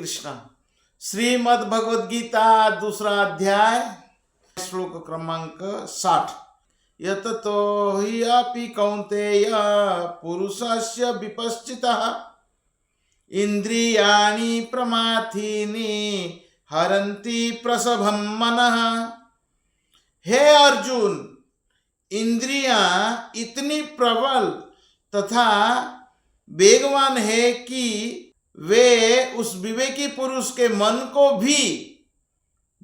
कृष्ण। श्रीमद् भगवद गीता दूसरा अध्याय श्लोक क्रमांक 60। यततो हि अपि कौन्तेय पुरुषस्य विपश्चितः इंद्रियाणि प्रमाथीनि हरन्ति प्रसभं मनः। हे अर्जुन, इंद्रियां इतनी प्रबल तथा वेगवान है कि वे उस विवेकी पुरुष के मन को भी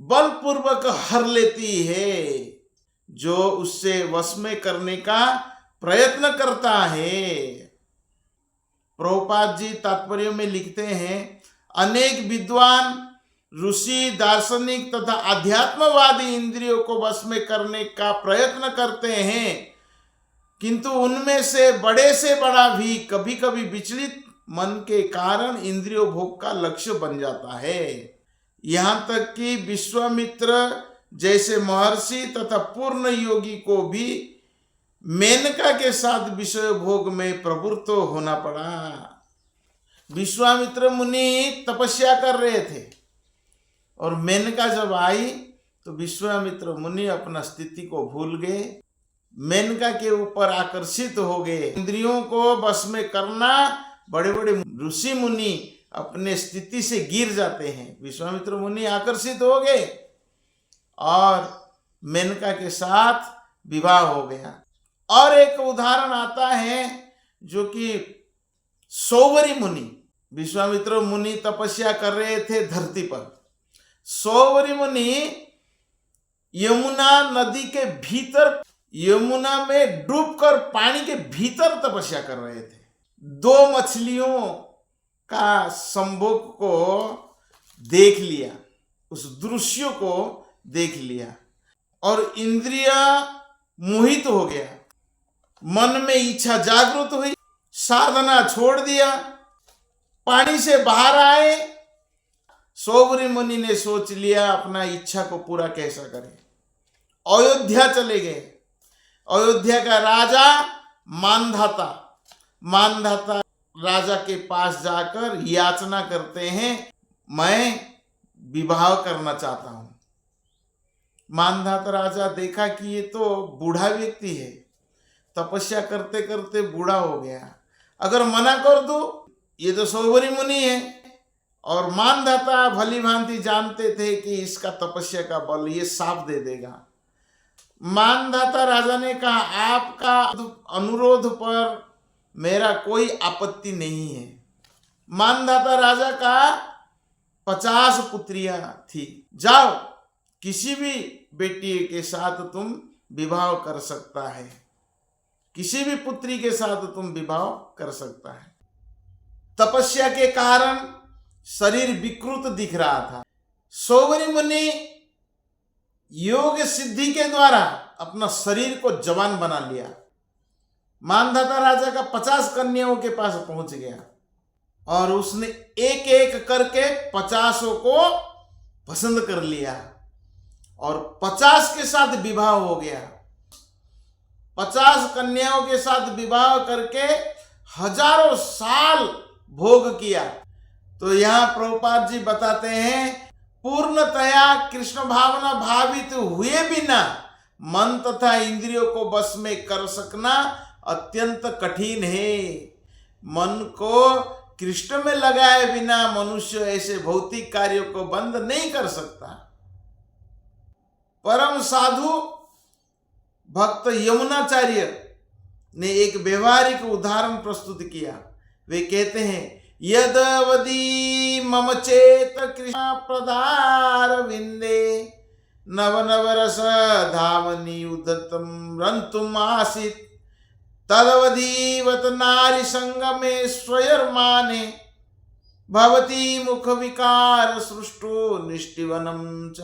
बलपूर्वक हर लेती है जो उससे वश में करने का प्रयत्न करता है। प्रभुपाद जी तात्पर्य में लिखते हैं, अनेक विद्वान ऋषि दार्शनिक तथा अध्यात्मवादी इंद्रियों को वश में करने का प्रयत्न करते हैं, किंतु उनमें से बड़ा भी कभी कभी विचलित मन के कारण इंद्रियों भोग का लक्ष्य बन जाता है। यहाँ तक कि विश्वामित्र जैसे महर्षि तथा पूर्ण योगी को भी मेनका के साथ विषय भोग में प्रवृत्त होना पड़ा। विश्वामित्र मुनि तपस्या कर रहे थे और मेनका जब आई तो विश्वामित्र मुनि अपना स्थिति को भूल गए, मेनका के ऊपर आकर्षित हो गए। इंद्रियों को बस में करना, बड़े बड़े ऋषि मुनि अपने स्थिति से गिर जाते हैं। विश्वामित्र मुनि आकर्षित हो गए और मेनका के साथ विवाह हो गया। और एक उदाहरण आता है जो कि सौवरी मुनि, विश्वामित्र मुनि तपस्या कर रहे थे धरती पर। सौवरी मुनि यमुना नदी के भीतर, यमुना में डूबकर पानी के भीतर तपस्या कर रहे थे। दो मछलियों का संभोग को देख लिया, उस दृश्य को देख लिया और इंद्रिया मोहित हो गया, मन में इच्छा जागृत हुई, साधना छोड़ दिया, पानी से बाहर आए। सौवरी मुनि ने सोच लिया अपना इच्छा को पूरा कैसा करें। अयोध्या चले गए। अयोध्या का राजा मानधाता राजा के पास जाकर याचना करते हैं, मैं विवाह करना चाहता हूं। मानधाता राजा देखा कि ये तो बूढ़ा व्यक्ति है, तपस्या करते करते बूढ़ा हो गया, अगर मना कर दो, ये तो सौवरी मुनि है। और मानधाता भली भांति जानते थे कि इसका तपस्या का बल ये साफ दे देगा। मानधाता राजा ने कहा, आपका अनुरोध पर मेरा कोई आपत्ति नहीं है। मानधाता राजा का 50 पुत्रियां थी, जाओ किसी भी बेटी के साथ तुम विवाह कर सकता है, किसी भी पुत्री के साथ तुम विवाह कर सकता है। तपस्या के कारण शरीर विकृत दिख रहा था। सौवरी मुनि योग सिद्धि के द्वारा अपना शरीर को जवान बना लिया। मानधाता राजा का 50 कन्याओं के पास पहुंच गया और उसने एक एक करके 50 को पसंद कर लिया और 50 के साथ विवाह हो गया। 50 कन्याओं के साथ विवाह करके हजारों साल भोग किया। तो यहाँ प्रभुपाद जी बताते हैं, पूर्णतया कृष्ण भावना भावित हुए बिना मन तथा इंद्रियों को बस में कर सकना अत्यंत कठिन है। मन को कृष्ण में लगाए बिना मनुष्य ऐसे भौतिक कार्यों को बंद नहीं कर सकता। परम साधु भक्त यमुनाचार्य ने एक व्यवहारिक उदाहरण प्रस्तुत किया। वे कहते हैं, यदवदी मम चेत कृष्ण प्रदार विंदे नव नव रस धावनी उदतम रंतुम आसित तदवधीवत नारी संगमे स्वयर्माने भवती मुख विकार सृष्टो निष्टिवनम च।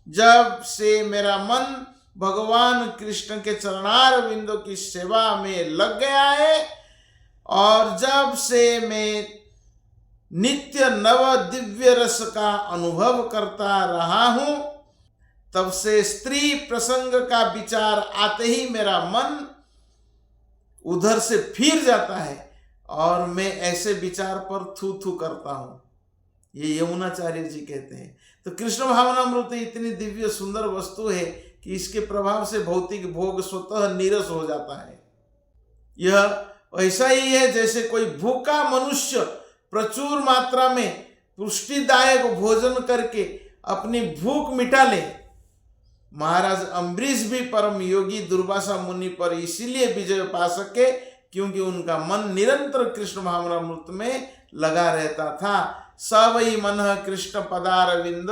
जब से मेरा मन भगवान कृष्ण के चरणार बिंदु की सेवा में लग गया है और जब से मैं नित्य नव दिव्य रस का अनुभव करता रहा हूं, तब से स्त्री प्रसंग का विचार आते ही मेरा मन उधर से फिर जाता है और मैं ऐसे विचार पर थू थू करता हूं। ये यमुनाचार्य जी कहते हैं। तो कृष्ण भावनामृत इतनी दिव्य सुंदर वस्तु है कि इसके प्रभाव से भौतिक भोग स्वतः नीरस हो जाता है। यह ऐसा ही है जैसे कोई भूखा मनुष्य प्रचुर मात्रा में पुष्टिदायक भोजन करके अपनी भूख मिटा ले। महाराज अम्बरीश भी परम योगी दुर्वासा मुनि पर इसीलिए विजय पा सके क्योंकि उनका मन निरंतर कृष्ण भावनामृत में लगा रहता था। स वै मन कृष्ण पदारविंद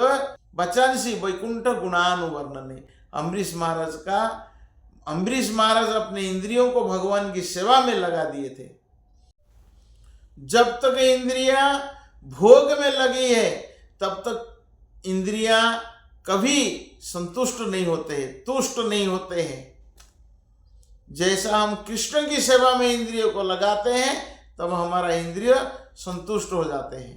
बचनसी वैकुंठ गुणानुवर्णने। अम्बरीश महाराज अपने इंद्रियों को भगवान की सेवा में लगा दिए थे। जब तक इंद्रियां भोग में लगी है तब तक इंद्रियां कभी संतुष्ट नहीं होते हैं, तुष्ट नहीं होते हैं। जैसा हम कृष्ण की सेवा में इंद्रियों को लगाते हैं तब हमारा इंद्रिय संतुष्ट हो जाते हैं।